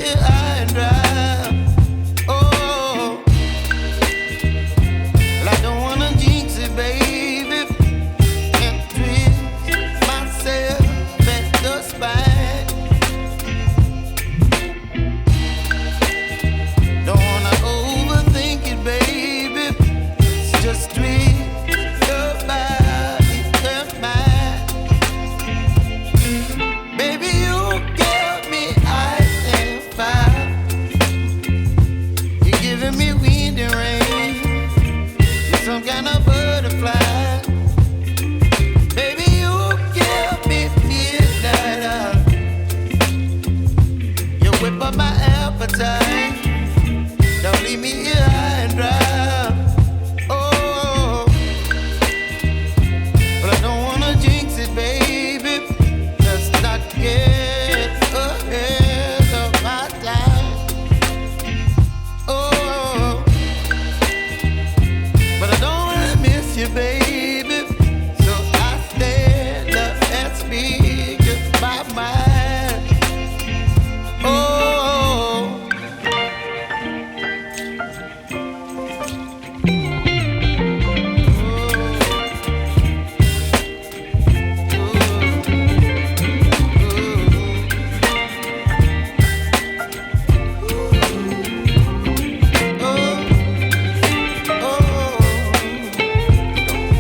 high and dry. Oh, well, I don't wanna jinx it, baby, and twist myself at the spine. Don't wanna overthink it, baby. It's just twist your body and mine. Baby, you give me ice and fire. You're giving me wind and rain. You're some kind of butterfly. Baby, you give me midnight. You whip up my appetite.